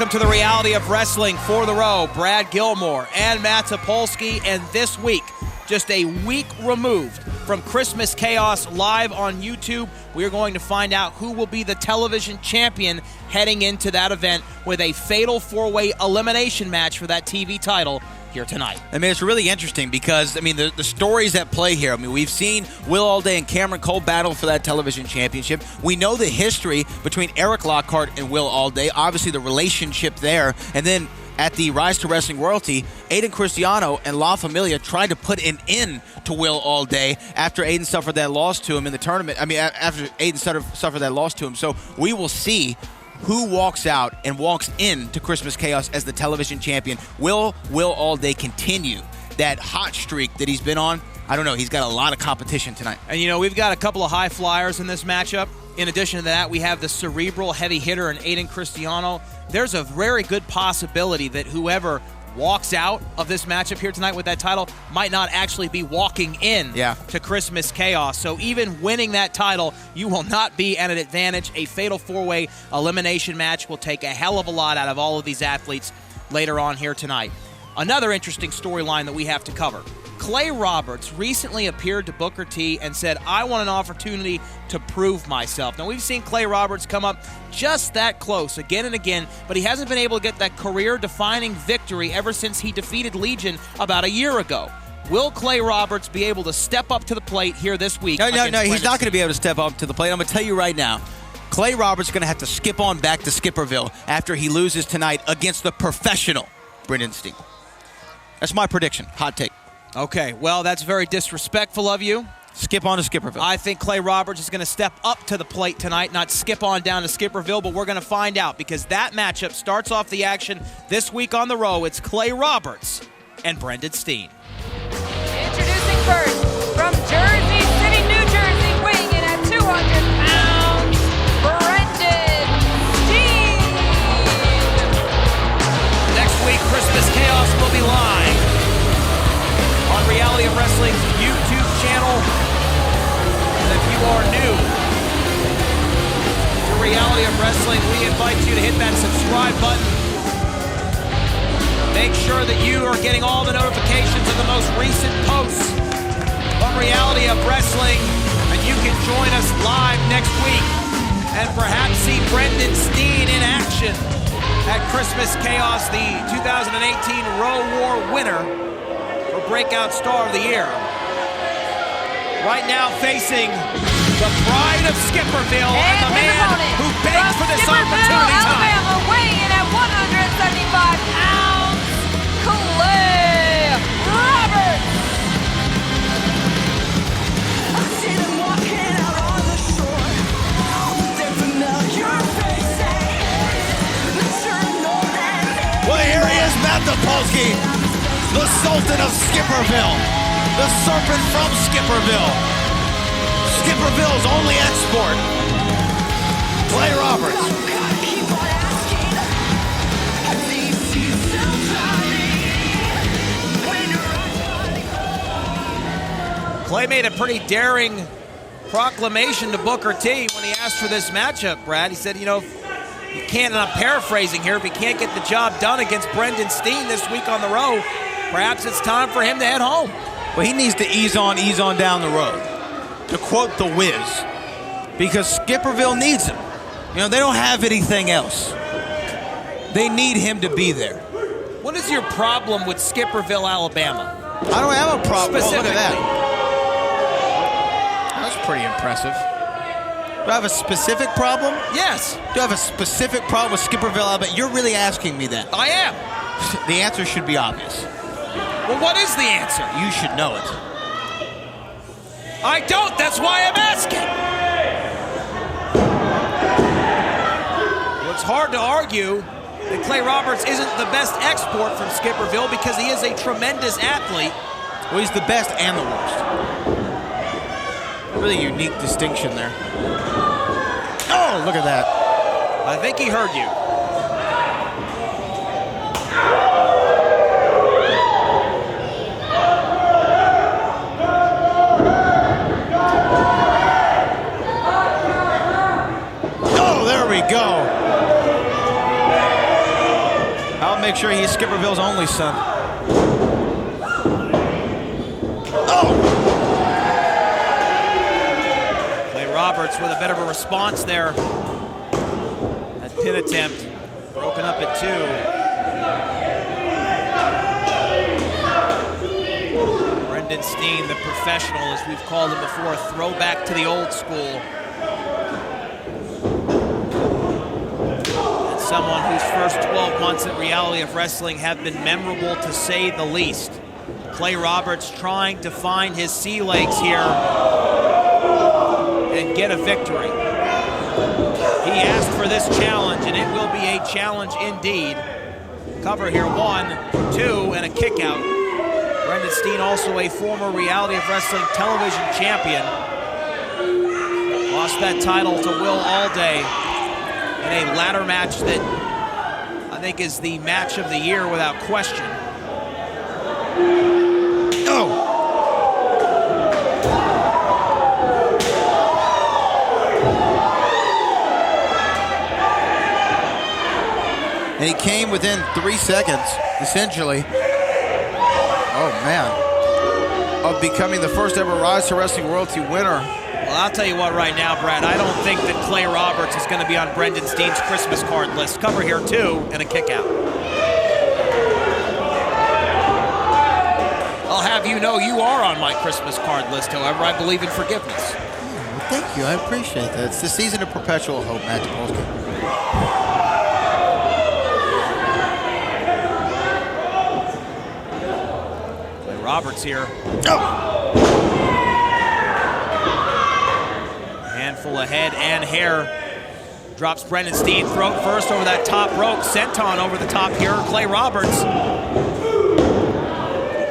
Welcome to the reality of wrestling for the row. Brad Gilmore and Matt Topolsky, and this week, just a week removed from Christmas Chaos live on YouTube, we are going to find out who will be the television champion heading into that event with a fatal four-way elimination match for that TV title here tonight. I mean, it's really interesting because, I mean, the stories at play here. I mean, we've seen Will Allday and Cameron Cole battle for that television championship. We know the history between Erik Lockhart and Will Allday, obviously the relationship there. And then at the Rise to Wrestling Royalty, Ayden, Cristiano, and La Familia tried to put an end to Will Allday after Ayden suffered that loss to him in the tournament. I mean, after Ayden suffered that loss to him. So we will see who walks out and walks into Christmas Chaos as the television champion. Will Allday continue that hot streak that he's been on? I don't know. He's got a lot of competition tonight. And, you know, we've got a couple of high flyers in this matchup. In addition to that, we have the cerebral heavy hitter in Ayden Cristiano. There's a very good possibility that whoever walks out of this matchup here tonight with that title might not actually be walking in to Christmas Chaos. So even winning that title, you will not be at an advantage. A fatal four-way elimination match will take a hell of a lot out of all of these athletes later on here tonight. Another interesting storyline that we have to cover. Clay Roberts recently appeared to Booker T and said, I want an opportunity to prove myself. Now, we've seen Clay Roberts come up just that close again and again, but he hasn't been able to get that career-defining victory ever since he defeated Legion about a year ago. Will Clay Roberts be able to step up to the plate here this week? No, he's not going to be able to step up to the plate. I'm going to tell you right now, Clay Roberts is going to have to skip on back to Skipperville after he loses tonight against the professional Brenden Steen. That's my prediction. Hot take. Okay, well, that's very disrespectful of you. Skip on to Skipperville. I think Clay Roberts is going to step up to the plate tonight, not skip on down to Skipperville, but we're going to find out because that matchup starts off the action this week on the row. It's Clay Roberts and Brenden Steen. Introducing first, from Jersey City, New Jersey, weighing in at 200 pounds, Brenden Steen. Next week, Christmas Chaos will be live on Reality of Wrestling's YouTube channel. And if you are new to Reality of Wrestling, we invite you to hit that subscribe button. Make sure that you are getting all the notifications of the most recent posts on Reality of Wrestling, and you can join us live next week and perhaps see Brenden Steen in action at Christmas Chaos, the 2018 Row War winner for Breakout Star of the Year. Right now facing the pride of Skipperville and the man who begged for this opportunity tonight. Alabama, weighing in at 175 pounds, Clay Roberts. I see them walking out on the shore. They're familiar faces. Not sure I know that. Well, here he is, Matt Topolsky, the Sultan of Skipperville, the Serpent from Skipperville, Skipperville's only export, Clay Roberts. Keep on asking. At least you still try me. When you're Clay made a pretty daring proclamation to Booker T when he asked for this matchup, Brad. He said, you know, you can't, and I'm paraphrasing here, if he can't get the job done against Brenden Steen this week on the row, perhaps it's time for him to head home. Well, he needs to ease on down the road, to quote The Wiz, because Skipperville needs him. You know, they don't have anything else. They need him to be there. What is your problem with Skipperville, Alabama? I don't have a problem. Oh, look at that. Specifically. That's pretty impressive. Do I have a specific problem? Yes. Do I have a specific problem with Skipperville, Alabama? You're really asking me that. I am. The answer should be obvious. Well, what is the answer? You should know it. I don't. That's why I'm asking. Well, it's hard to argue that Clay Roberts isn't the best export from Skipperville because he is a tremendous athlete. Well, he's the best and the worst. Really unique distinction there. Oh, look at that. I think he heard you. Oh, there we go. make sure he's Skipperville's only son. Clay Roberts with a bit of a response there. That pin attempt broken up at 2. Brenden Steen, the professional, as we've called him before, throwback to the old school. And someone whose first 12 months at Reality of Wrestling have been memorable to say the least. Clay Roberts trying to find his sea legs here and get a victory. He asked for this challenge, and it will be a challenge indeed. Cover here, 1, 2, and a kick out. Brenden Steen, also a former Reality of Wrestling television champion. Lost that title to Will Allday in a ladder match that I think is the match of the year without question. And he came within 3 seconds, essentially, oh man, of becoming the first ever Rise to Wrestling royalty winner. Well, I'll tell you what right now, Brad, I don't think that Clay Roberts is going to be on Brenden Steen's Christmas card list. Cover here, 2, and a kick out. I'll have you know you are on my Christmas card list, however. I believe in forgiveness. Well, thank you, I appreciate that. It's the season of perpetual hope, Matt Topolsky. Roberts here. Handful of head and hair. Drops Brenden Steen throat first over that top rope. Senton over the top here. Clay Roberts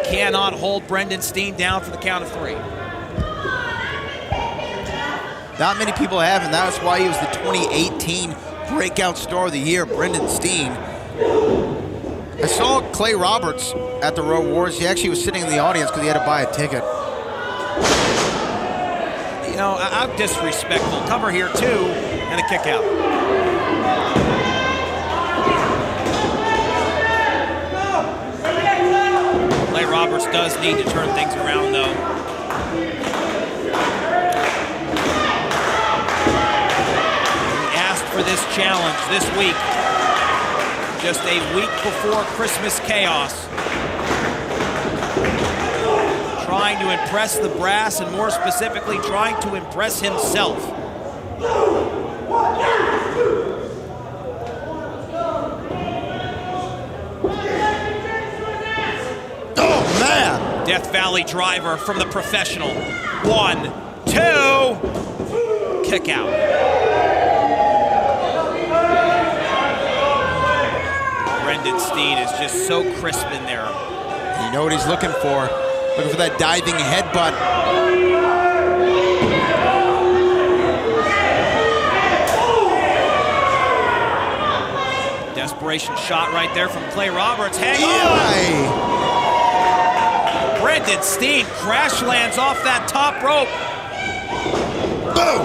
cannot hold Brenden Steen down for the count of 3. Not many people have, and that's why he was the 2018 Breakout Star of the Year, Brenden Steen. I saw Clay Roberts at the Road Wars. He actually was sitting in the audience because he had to buy a ticket. You know, I'm disrespectful. Cover here, 2, and a kick out. Clay Roberts does need to turn things around, though. He asked for this challenge this week. Just a week before Christmas chaos. Trying to impress the brass, and more specifically, trying to impress himself. Oh, man! Death Valley driver from the professional. 1, 2, kick out. Brenden Steen is just so crisp in there. You know what he's looking for. Looking for that diving headbutt. Desperation shot right there from Clay Roberts. Hang on! Brenden Steen crash lands off that top rope. Boom!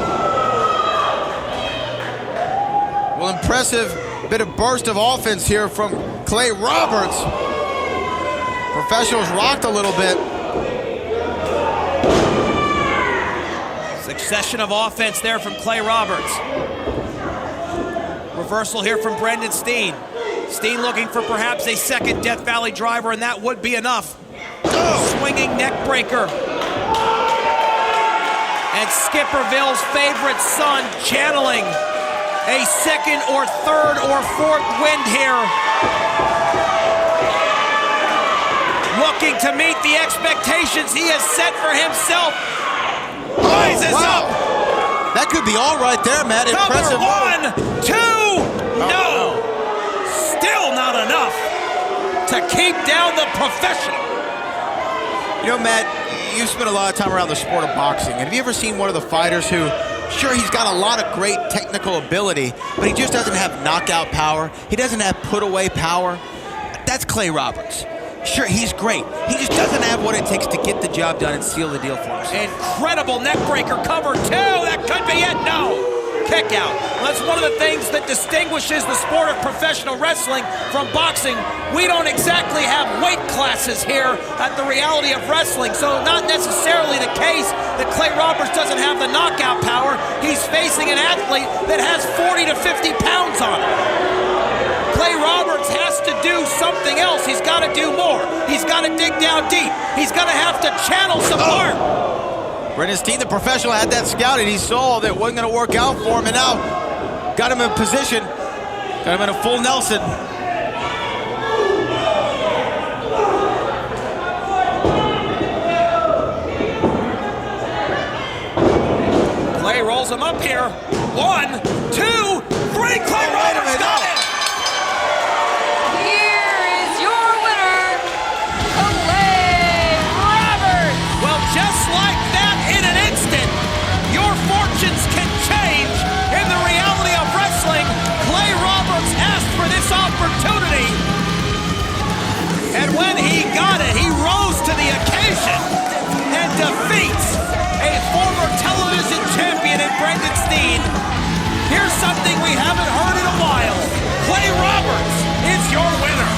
Well, impressive bit of burst of offense here from Clay Roberts. Professionals rocked a little bit. Succession of offense there from Clay Roberts. Reversal here from Brenden Steen. Steen looking for perhaps a second Death Valley driver, and that would be enough. Swinging neck breaker. And Skipperville's favorite son channeling a second or third or fourth wind here. Looking to meet the expectations he has set for himself. Rises up. That could be all right there, Matt. Impressive. Cover 1, 2, no. Still not enough to keep down the professional. You know, Matt, you spent a lot of time around the sport of boxing. Have you ever seen one of the fighters who, sure, he's got a lot of great technical ability, but he just doesn't have knockout power. He doesn't have put-away power. That's Clay Roberts. Sure, he's great. He just doesn't have what it takes to get the job done and seal the deal for himself. Incredible neck breaker, cover 2. That could be it. No. kick out. Well, that's one of the things that distinguishes the sport of professional wrestling from boxing. We don't exactly have weight classes here at the Reality of Wrestling, so not necessarily the case that Clay Roberts doesn't have the knockout power. He's facing an athlete that has 40 to 50 pounds on him. Clay Roberts has to do something else. He's got to do more. He's got to dig down deep. He's going to have to channel some heart. Brenden Steen, the professional, had that scouted. He saw that it wasn't going to work out for him, and now got him in position. Got him in a full Nelson. Clay rolls him up here. 1, 2, 3. Clay Roberts got it. Here is your winner, Clay Roberts. Well, just like that, in an instant, your fortunes can change in the Reality of Wrestling. Clay Roberts asked for this opportunity, and when he got it, he rose to the occasion and defeats a former television champion in Brenden Steen. Here's something we haven't heard in a while. Clay Roberts is your winner.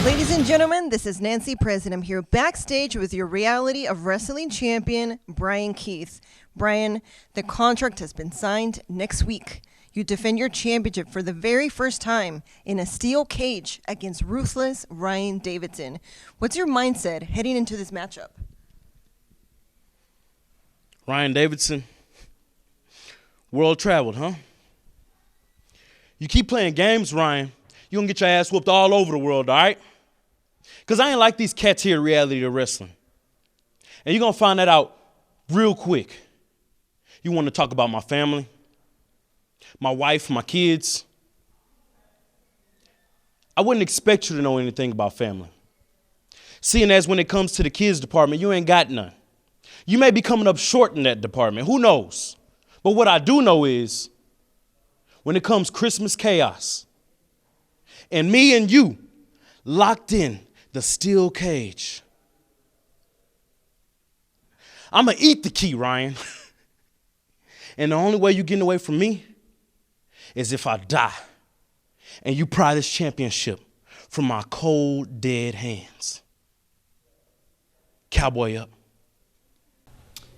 Ladies and gentlemen, this is Nancy President. I'm here backstage with your Reality of Wrestling champion, Brian Keith. Brian, the contract has been signed next week. You defend your championship for the very first time in a steel cage against ruthless Ryan Davidson. What's your mindset heading into this matchup? Ryan Davidson, world traveled, huh? You keep playing games, Ryan, you're going to get your ass whooped all over the world, all right? Because I ain't like these cats here at Reality of Wrestling. And you're going to find that out real quick. You want to talk about my family, my wife, my kids. I wouldn't expect you to know anything about family. Seeing as when it comes to the kids department, you ain't got none. You may be coming up short in that department. Who knows? But what I do know is when it comes Christmas chaos and me and you locked in the steel cage, I'm going to eat the key, Ryan. And the only way you're getting away from me is if I die and you pry this championship from my cold, dead hands. Cowboy up.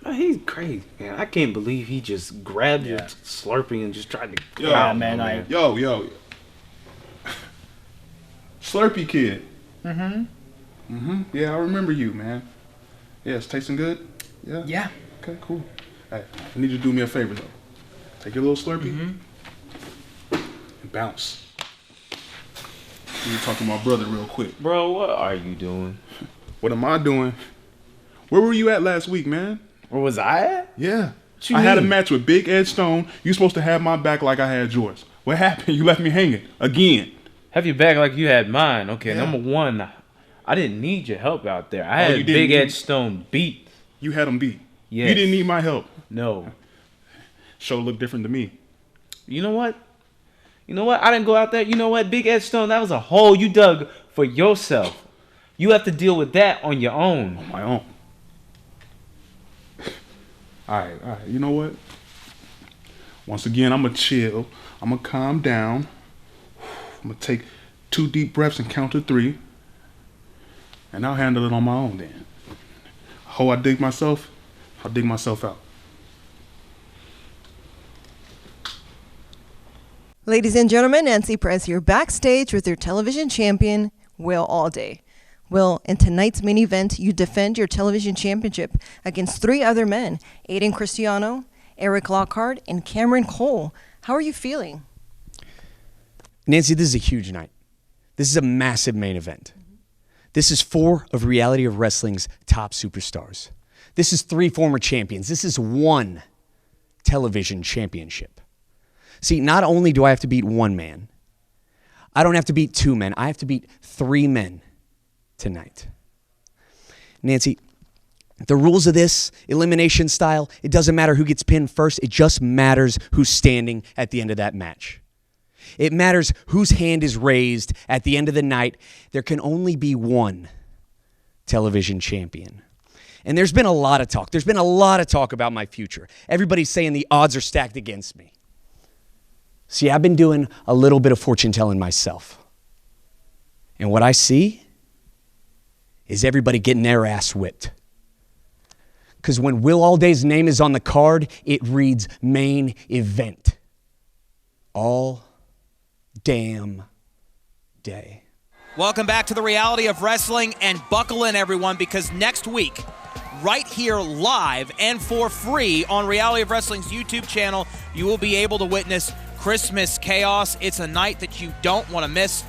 Oh, he's crazy, man. I can't believe he just grabbed your Slurpee and just tried to. Yo. Slurpee kid. Yeah, I remember you, man. Yeah, it's tasting good? Yeah? Yeah. Okay, cool. Hey, I need you to do me a favor, though. Take your little Slurpee and bounce. I need to talk to my brother real quick. Bro, what are you doing? What am I doing? Where were you at last week, man? Where was I at? Yeah. What you I had a mean? match with Big Ed Stone. You supposed to have my back like I had yours. What happened? You left me hanging again. Have your back like you had mine. Okay, Yeah. number one, I didn't need your help out there. I Oh, you had didn't Big need- Ed Stone beat. You had him beat. Yes. You didn't need my help. No. Show looked different to me. You know what? I didn't go out there. You know what? Big Ed Stone, that was a hole you dug for yourself. You have to deal with that on your own. On my own. All right. You know what? Once again, I'm going to chill. I'm going to calm down. I'm going to take 2 deep breaths and count to 3. And I'll handle it on my own then. How I dig myself, I'll dig myself out. Ladies and gentlemen, Nancy Perez here backstage with your television champion, Will Allday. Will, in tonight's main event, you defend your television championship against 3 other men, Ayden Cristiano, Erik Lockhart, and Cameron Cole. How are you feeling? Nancy, this is a huge night. This is a massive main event. This is 4 of Reality of Wrestling's top superstars. This is 3 former champions. This is 1 television championship. See, not only do I have to beat 1 man, I don't have to beat 2 men. I have to beat 3 men tonight. Nancy, the rules of this, elimination style, it doesn't matter who gets pinned first. It just matters who's standing at the end of that match. It matters whose hand is raised at the end of the night. There can only be 1 television champion. And there's been a lot of talk. There's been a lot of talk about my future. Everybody's saying the odds are stacked against me. See, I've been doing a little bit of fortune telling myself. And what I see is everybody getting their ass whipped. Because when Will Allday's name is on the card, it reads main event. All damn day. Welcome back to the reality of wrestling, and buckle in, everyone, because next week, right here live and for free on Reality of Wrestling's YouTube channel, you will be able to witness Christmas Chaos. It's a night that you don't want to miss.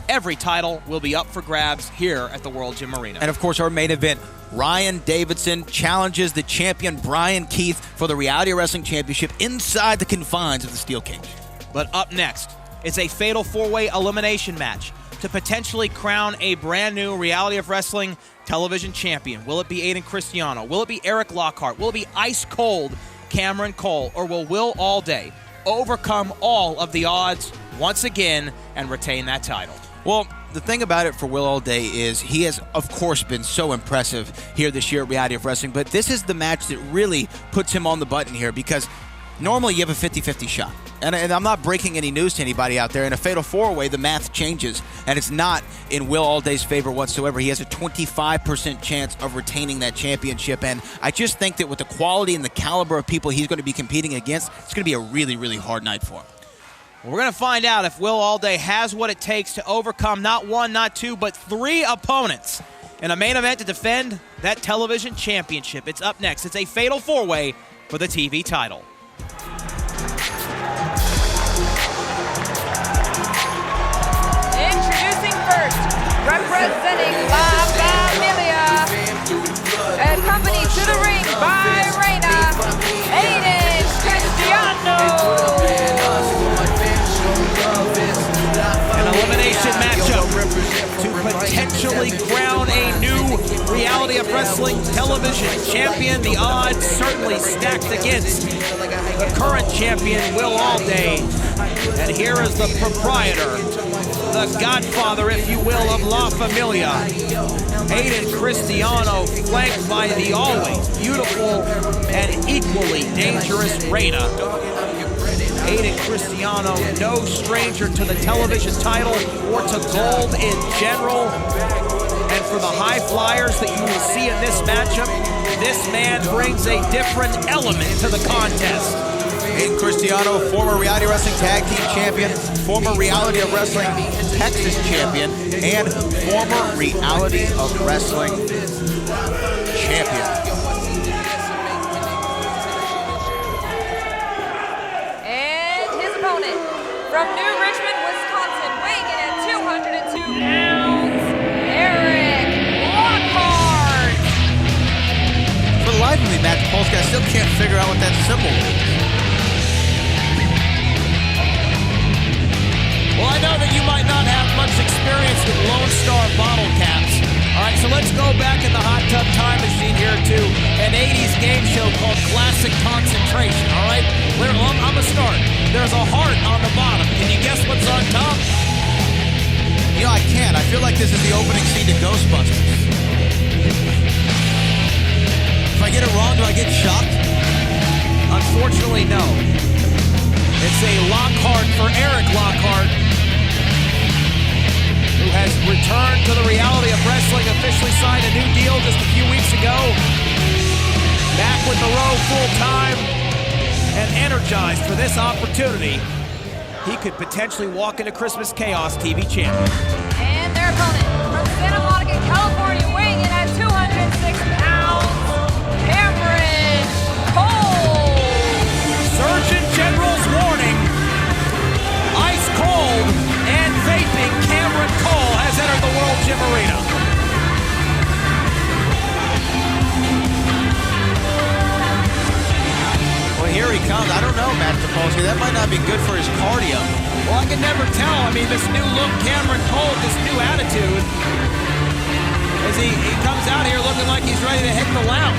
Every title will be up for grabs here at the World Gym Arena. And of course, our main event, Ryan Davidson challenges the champion Brian Keith for the Reality of Wrestling Championship inside the confines of the Steel Cage. But up next, it's a fatal four-way elimination match to potentially crown a brand new Reality of Wrestling television champion. Will it be Ayden Cristiano? Will it be Erik Lockhart? Will it be ice cold Cameron Cole? Or will Will Allday overcome all of the odds once again and retain that title? Well, the thing about it for Will Allday is he has, of course, been so impressive here this year at Reality of Wrestling, but this is the match that really puts him on the button here because normally you have a 50-50 shot. And I'm not breaking any news to anybody out there. In a fatal four-way, the math changes, and it's not in Will Allday's favor whatsoever. He has a 25% chance of retaining that championship, and I just think that with the quality and the caliber of people he's going to be competing against, it's going to be a really, really hard night for him. We're going to find out if Will Allday has what it takes to overcome not one, not two, but three opponents in a main event to defend that television championship. It's up next. It's a fatal four-way for the TV title. Introducing first, representing La Familia, accompanied to the ring by Reina, Ayden Cristiano. An elimination matchup to potentially crown a new Reality of Wrestling television champion. The odds certainly stacked against the current champion, Will Allday. And here is the proprietor, the godfather, if you will, of La Familia, Ayden Cristiano, flanked by the always beautiful and equally dangerous Reina. Ayden Cristiano, no stranger to the television title or to gold in general. And for the high flyers that you will see in this matchup, this man brings a different element to the contest. Ayden Cristiano, former Reality Wrestling Tag Team Champion, former Reality of Wrestling Texas Champion, and former Reality of Wrestling Champion. And his opponent, from New Richmond, Wisconsin, weighing in at 202 pounds, Erik Lockhart. For the life of me, Matt Polsky, I still can't figure out what that symbol is. Well, I know that you might not have much experience with Lone Star bottle caps. All right, so let's go back in the hot tub time machine here to an 80s game show called Classic Concentration, all right? I'm going to start. There's a heart on the bottom. Can you guess what's on top? You know, I can't. I feel like this is the opening scene to Ghostbusters. If I get it wrong, do I get shocked? Unfortunately, no. It's a Lockhart for Erik Lockhart, who has returned to the Reality of Wrestling, officially signed a new deal just a few weeks ago. Back with the row full time and energized for this opportunity. He could potentially walk into Christmas Chaos TV champion. And their opponent, from Santa Monica, California, weighing in at 206 pounds, Cameron Cole. Surgeon General's warning. Ice cold and vaping Cameron Cole has entered the World Gym Arena. Well, here he comes. I don't know, Matt Polsky. That might not be good for his cardio. Well, I can never tell. I mean, this new look, Cameron Cole, this new attitude, as he comes out here looking like he's ready to hit the lounge.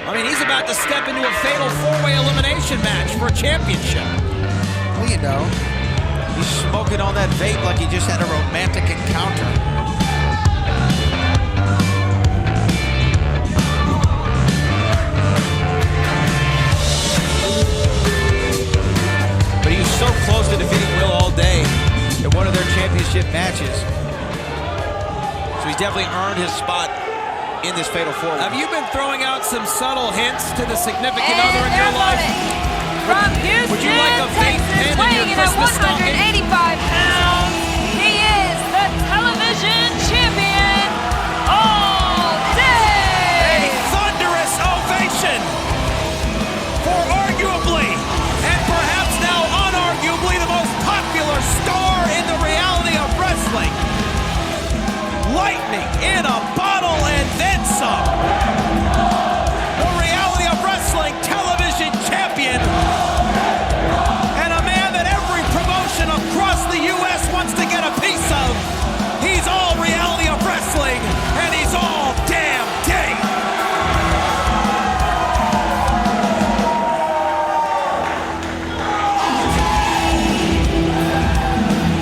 I mean, he's about to step into a fatal four-way elimination match for a championship. Well, you know, he's smoking on that vape like he just had a romantic encounter. championship matches. So he's definitely earned his spot in this Fatal 4-Way. Have you been throwing out some subtle hints to the significant And other in your life? from Houston, Would you like a fake Texas, pin in weighing your in at Christmas stocking? 185 pounds, he is the television champion, Allday! A thunderous ovation for arguably, and perhaps now unarguably, the most popular star in the reality of wrestling. Lightning in a bottle and then some. The reality of wrestling television champion. And a man that every promotion across the U.S. wants to get a piece of. He's all reality of wrestling, and he's all damn day.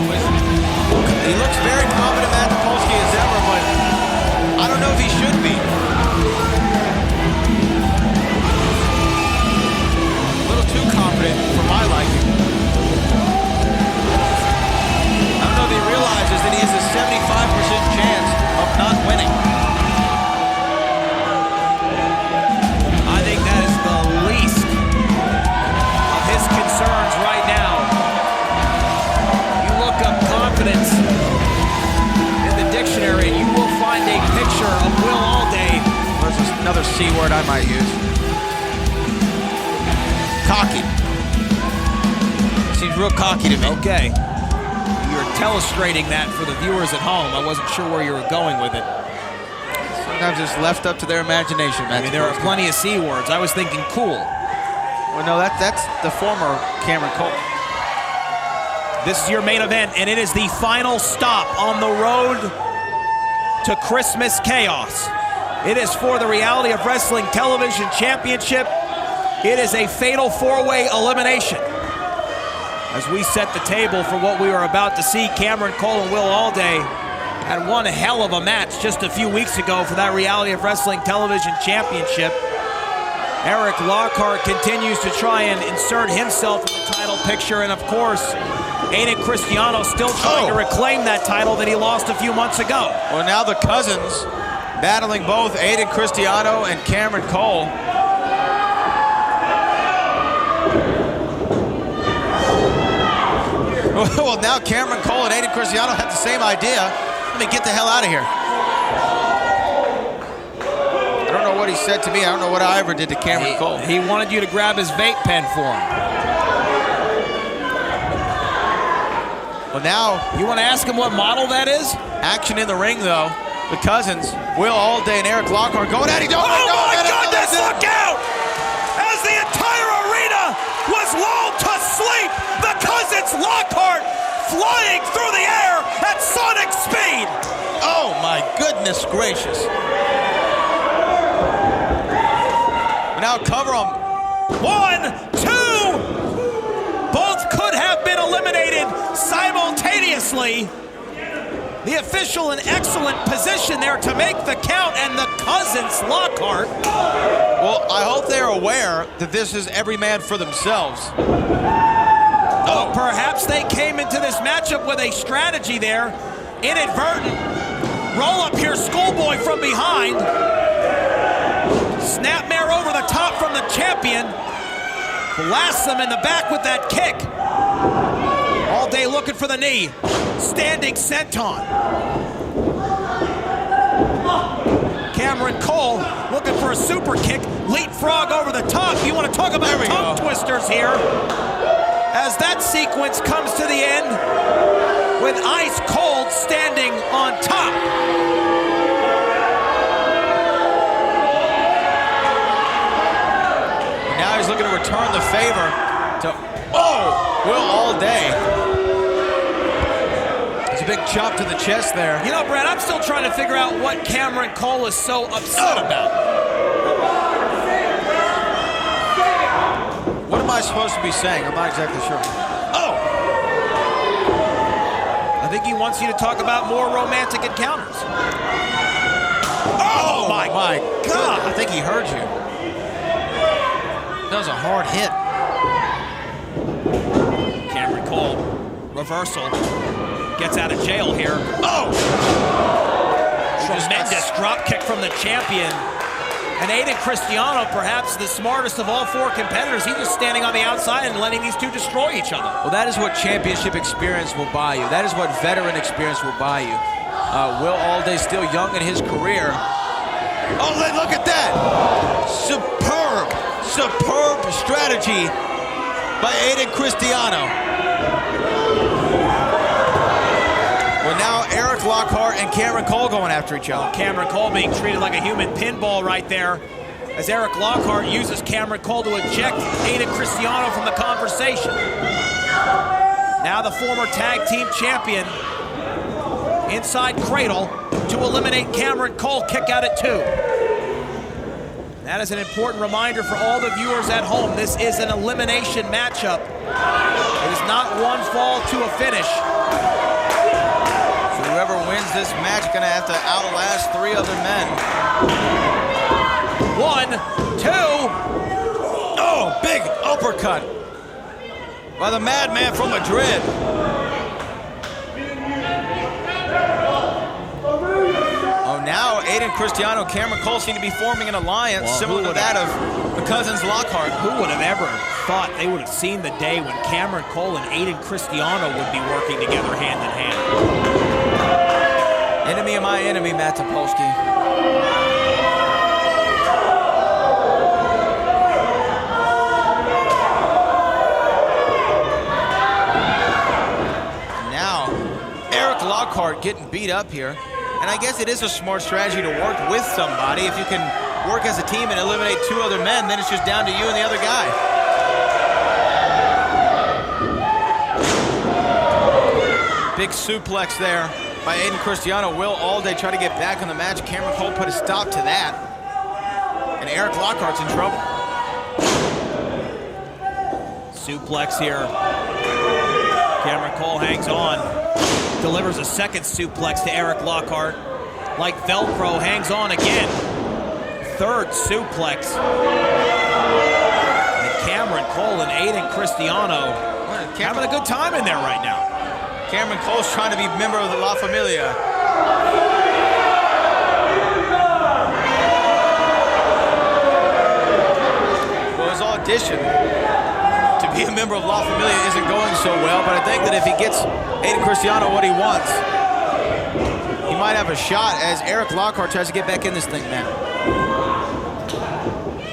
He looks very confident, Matt Topolsky, as ever, but I don't know if he should be. A little too confident for my liking. I don't know if he realizes that he has a 75% chance of not winning. I think that is the least of his concerns right now. You look up confidence in the dictionary and you will find a picture of Will Allday. Versus another C word I might use. Cocky. Seems real cocky to me. Okay. You're telestrating that for the viewers at home. I wasn't sure where you were going with it. Sometimes it's left up to their imagination, I Matt. mean, there are plenty of C words. I was thinking cool. Well, no, that's the former Cameron Cole. This is your main event, and it is the final stop on the road to Christmas chaos. It is for the Reality of Wrestling Television Championship. It is a fatal 4-way elimination. As we set the table for what we are about to see, Cameron Cole and Will Allday had one hell of a match just a few weeks ago for that Reality of Wrestling Television Championship. Erik Lockhart continues to try and insert himself in the title picture, and of course, Ayden Cristiano still trying to reclaim that title that he lost a few months ago. Well, now the cousins battling both Ayden Cristiano and Cameron Cole. Well, now Cameron Cole and Ayden Cristiano have the same idea. Let me get the hell out of here. I don't know what he said to me. I don't know what I ever did to Cameron Cole. He wanted you to grab his vape pen for him. Well, now You want to ask him what model that is? action in the ring, though. The cousins, Will Allday and Erik Lockhart, going at each other. Oh my goodness, look out! As the entire arena was lulled to sleep, the cousins Lockhart flying through the air at sonic speed. Oh my goodness gracious. We now cover them. 1, 2. Both could have been eliminated simultaneously. The official in excellent position there to make the count, and the cousins Lockhart. Well, I hope they're aware that this is every man for themselves. Oh, perhaps they came into this matchup with a strategy there. Inadvertent. Roll up here, schoolboy from behind. Snapmare over the top from the champion. Blasts them in the back with that kick. Allday looking for the knee. Standing senton. Cameron Cole looking for a super kick. Leapfrog over the top. You want to talk about tongue twisters here. As that sequence comes to the end with Ice Cold standing on top. Now he's looking to return the favor to, Will Allday. It's a big chop to the chest there. You know, Brad, I'm still trying to figure out what Cameron Cole is so upset about. What am I supposed to be saying? I'm not exactly sure. Oh! I think he wants you to talk about more romantic encounters. Oh my God! I think he heard you. That was a hard hit. Cameron Cole Reversal. Gets out of jail here. Oh! Tremendous drop kick from the champion. And Ayden Cristiano, perhaps the smartest of all four competitors, he's just standing on the outside and letting these two destroy each other. Well, that is what championship experience will buy you. That is what veteran experience will buy you. Will Allday still young in his career. Oh, look at that! Superb strategy by Ayden Cristiano. Well, now Erik Lockhart and Cameron Cole going after each other. Cameron Cole being treated like a human pinball right there as Erik Lockhart uses Cameron Cole to eject Ayden Cristiano from the conversation. Now the former tag team champion inside cradle to eliminate Cameron Cole, kick out at 2. That is an important reminder for all the viewers at home. This is an elimination matchup. It is not one fall to a finish. So whoever wins this match is going to have to outlast 3 other men. 1, 2. Oh, big uppercut by the madman from Madrid. Now, Ayden Cristiano, Cameron Cole seem to be forming an alliance similar to that of the cousins Lockhart. Who would have ever thought they would have seen the day when Cameron Cole and Ayden Cristiano would be working together hand in hand? Enemy of my enemy, Matt Topolsky. Now, Erik Lockhart getting beat up here. And I guess it is a smart strategy to work with somebody. If you can work as a team and eliminate 2 other men, then it's just down to you and the other guy. Big suplex there by Ayden Cristiano. Will Allday try to get back on the match. Cameron Cole put a stop to that. And Erik Lockhart's in trouble. Suplex here. Cameron Cole hangs on. Delivers a second suplex to Erik Lockhart. Like Velcro, hangs on again. Third suplex. And Cameron Cole and Ayden Cristiano having a good time in there right now. Cameron Cole's trying to be a member of the La Familia. Well, his audition to be a member of La Familia isn't going so well, but I think that if he gets Ayden Cristiano what he wants, he might have a shot as Erik Lockhart tries to get back in this thing now.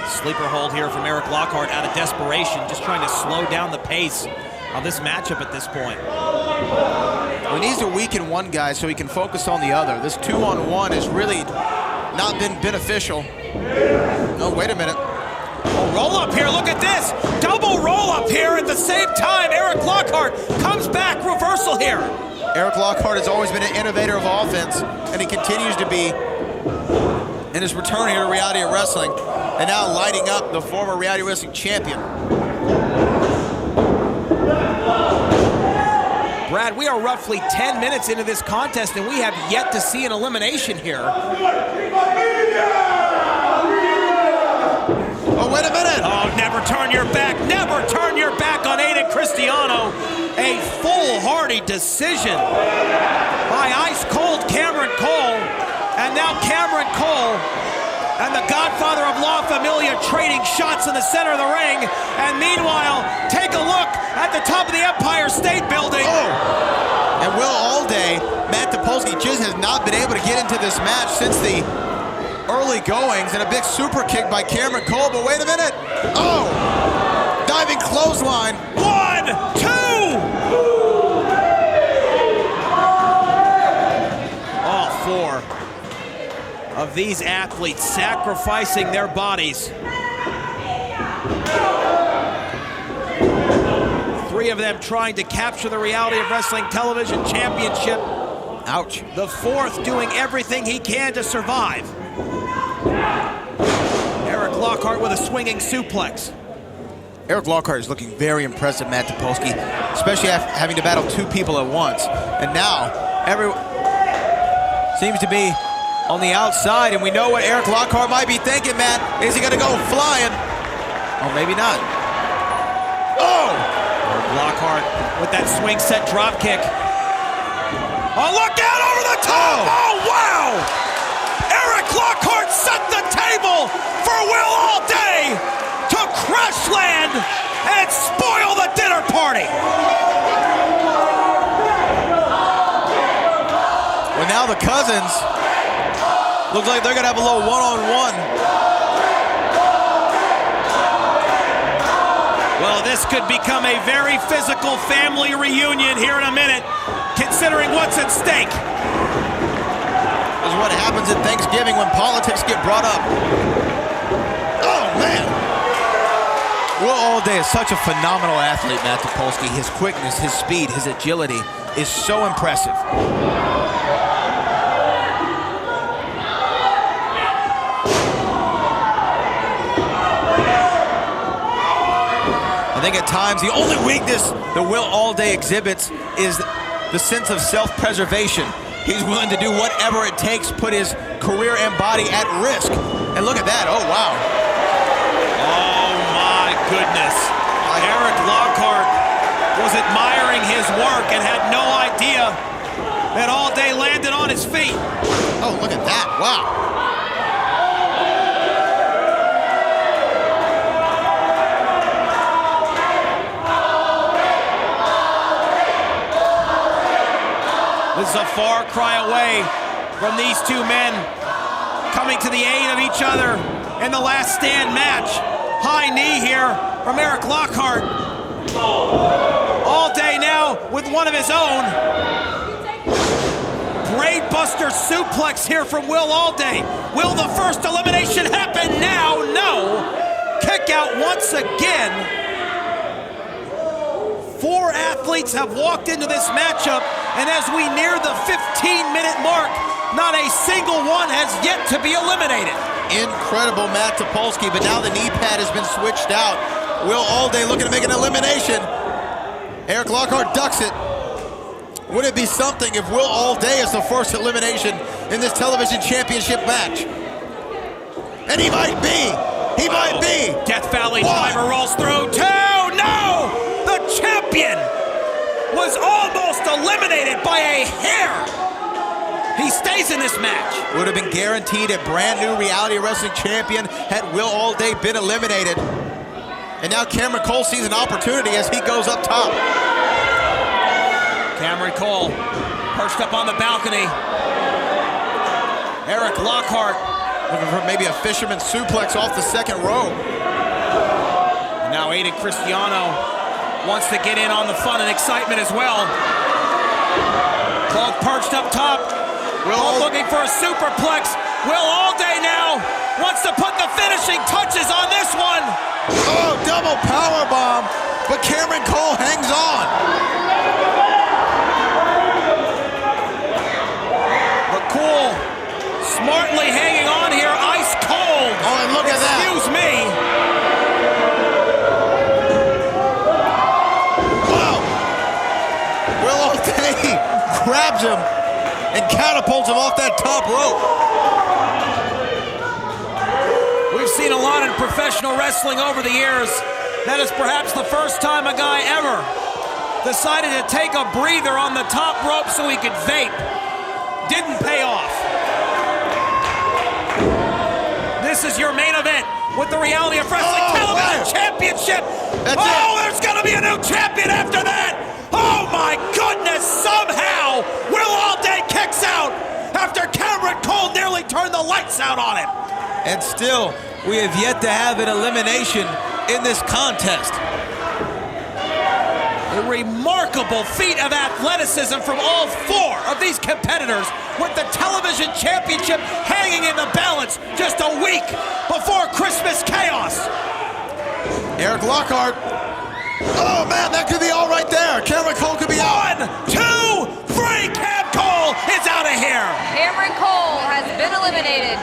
Sleeper hold here from Erik Lockhart out of desperation, just trying to slow down the pace of this matchup at this point. Well, he needs to weaken one guy so he can focus on the other. This 2-on-1 has really not been beneficial. Oh, wait a minute. Oh, roll up here, look at this. Double roll up here at the same time. Erik Lockhart comes back, reversal here. Erik Lockhart has always been an innovator of offense, and he continues to be in his return here to Reality of Wrestling, and now lighting up the former Reality Wrestling champion. Brad, we are roughly 10 minutes into this contest, and we have yet to see an elimination here. Oh, wait a minute. Oh, never turn your back. Never turn your back on Ayden Cristiano. A foolhardy decision by ice-cold Cameron Cole. And now Cameron Cole and the godfather of La Familia trading shots in the center of the ring. And meanwhile, take a look at the top of the Empire State Building. Oh. And Will Allday, Matt Topolsky just has not been able to get into this match since the early goings, and a big super kick by Cameron Cole, but wait a minute. Oh, diving clothesline. 1, 2. All 4 of these athletes sacrificing their bodies. 3 of them trying to capture the Reality of Wrestling Television Championship. Ouch. The 4th doing everything he can to survive. Erik Lockhart with a swinging suplex. Erik Lockhart is looking very impressive, Matt Topolsky, especially after having to battle 2 people at once. And now, everyone seems to be on the outside, and we know what Erik Lockhart might be thinking, Matt. Is he going to go flying? Oh, maybe not. Oh! Lockhart with that swing set drop kick. Oh, look out over the top! Oh, wow! Erik Lockhart set the table for Will Allday to crash land and spoil the dinner party. Well, now the Cousins look like they're going to have a little one-on-one. Well, this could become a very physical family reunion here in a minute, considering what's at stake. This is what happens at Thanksgiving when politics get brought up. Oh, man. Will Allday is such a phenomenal athlete, Matt Topolsky. His quickness, his speed, his agility is so impressive. I think at times the only weakness that Will Allday exhibits is the sense of self-preservation. He's willing to do whatever it takes, put his career and body at risk. And look at that, oh wow. Oh my goodness. Erik Lockhart was admiring his work and had no idea that Allday landed on his feet. Oh, look at that, wow. This is a far cry away from these two men coming to the aid of each other in the last stand match. High knee here from Erik Lockhart. Allday now with one of his own. Brainbuster suplex here from Will Allday. Will the first elimination happen now? No. Kick out once again. 4 athletes have walked into this matchup, and as we near the 15-minute mark, not a single one has yet to be eliminated. Incredible, Matt Topolsky, but now the knee pad has been switched out. Will Allday looking to make an elimination. Erik Lockhart ducks it. Would it be something if Will Allday is the first elimination in this television championship match? And he might be. He might be. Death Valley driver rolls through. 2, no! The champion was almost eliminated by a hair. He stays in this match. Would have been guaranteed a brand new reality wrestling champion had Will Allday been eliminated. And now Cameron Cole sees an opportunity as he goes up top. Cameron Cole perched up on the balcony. Erik Lockhart looking for maybe a fisherman suplex off the second row. And now Ayden Cristiano wants to get in on the fun and excitement as well. Cole perched up top. Cole looking for a superplex. Will Allday now wants to put the finishing touches on this one. Oh, double power bomb, but Cameron Cole hangs on. But Cole smartly hanging on here, ice cold. Oh, and look at that. Excuse me. Grabs him and catapults him off that top rope. We've seen a lot in professional wrestling over the years. That is perhaps the first time a guy ever decided to take a breather on the top rope so he could vape. Didn't pay off. This is your main event with the Reality of Wrestling Television Championship. There's going to be a new champion after that. Oh my goodness, somehow Will Allday kicks out after Cameron Cole nearly turned the lights out on him. And still, we have yet to have an elimination in this contest. A remarkable feat of athleticism from all 4 of these competitors, with the television championship hanging in the balance just a week before Christmas chaos. Erik Lockhart. Oh man, that could be all right there. Cameron Cole could be out. 1, 2, 3, Cam Cole is out of here. Cameron Cole has been eliminated.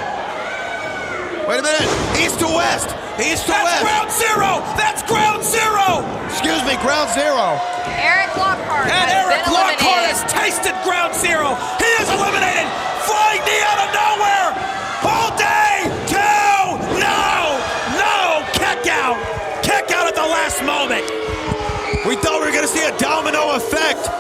Wait a minute, east to west. East to west. That's ground zero. That's ground zero. Excuse me, ground zero. Erik Lockhart And has Erik been Lockhart eliminated. has tasted ground zero. He is eliminated. Flying knee out of nowhere. Allday, 2, no, kick out. Kick out at the last moment. We thought we were going to domino effect.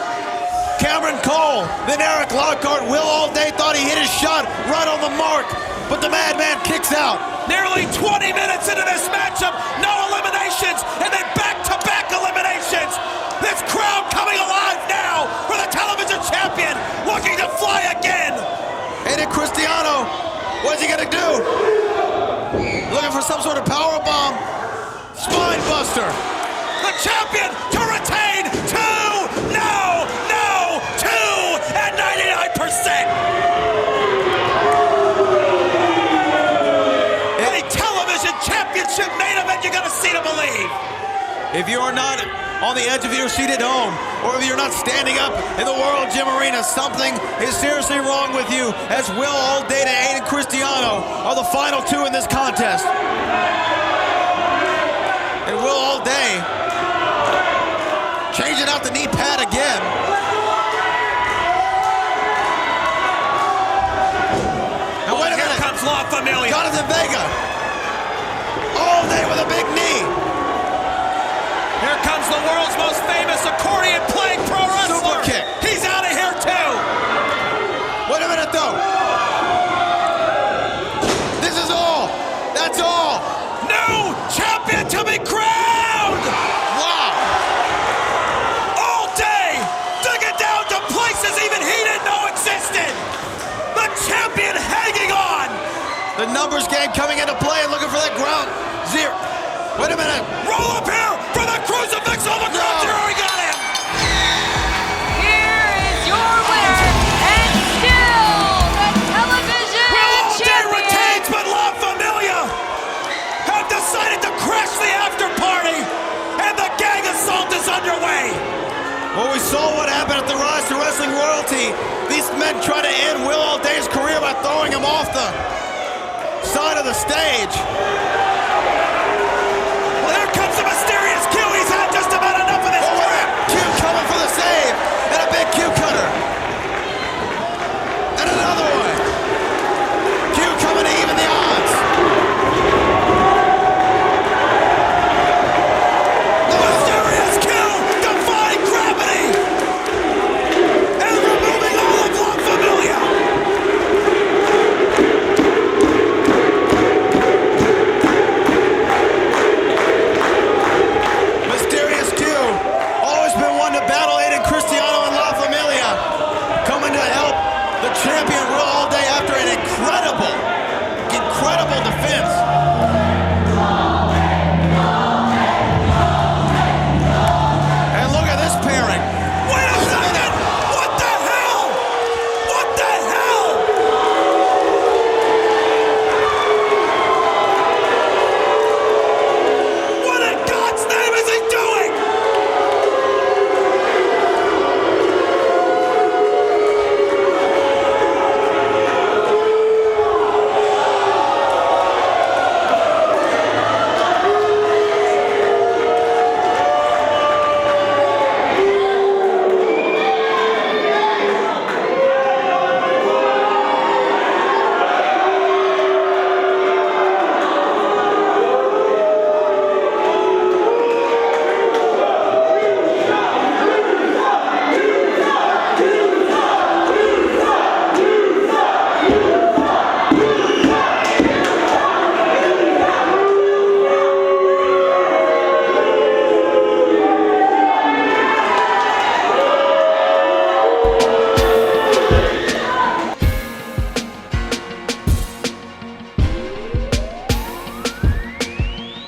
Cameron Cole, then Erik Lockhart. Will Allday thought he hit his shot right on the mark, but the madman kicks out. Nearly 20 minutes into this matchup, no eliminations, and then back-to-back eliminations. This crowd coming alive now for the television champion, looking to fly again. And then Cristiano, what's he gonna do? Looking for some sort of power bomb. Spine buster. The champion to retain two at 99%. A television championship main event you're gonna see to believe. If you are not on the edge of your seat at home, or if you're not standing up in the World Gym Arena, something is seriously wrong with you, as Will Allday and Ayden Cristiano are the final two in this contest. And Will Allday changing out the knee pad again. And wait a minute. Here comes La Familia. Jonathan Vega. Allday with a big knee. Here comes the world's most famous accordion-playing pro wrestler. Super kick. He's out of here too. Wait a minute though. This is all. That's all. New champion to be crowned. Wow. Allday digging down to places even he didn't know existed. The champion hanging on. The numbers game coming into play and looking for that ground zero. Wait a minute. Roll up here for the crucifix on the ground zero. We got him. Here is your winner and still the television Will Allday champion. retains, but La Familia have decided to crash the after party, and the gang assault is underway. Well, we saw what happened at the Rise to Wrestling Royalty. These men try to end Will Allday's career by throwing him off the side of the stage. Well, here comes the mysterious Q. He's had just about enough of this crap. Q coming for the save, and a big Q cutter. And another one. Q coming to even the odds. The mysterious Q defying gravity and removing all of La Familia. Mysterious Q, always been one to battle Ayden Cristiano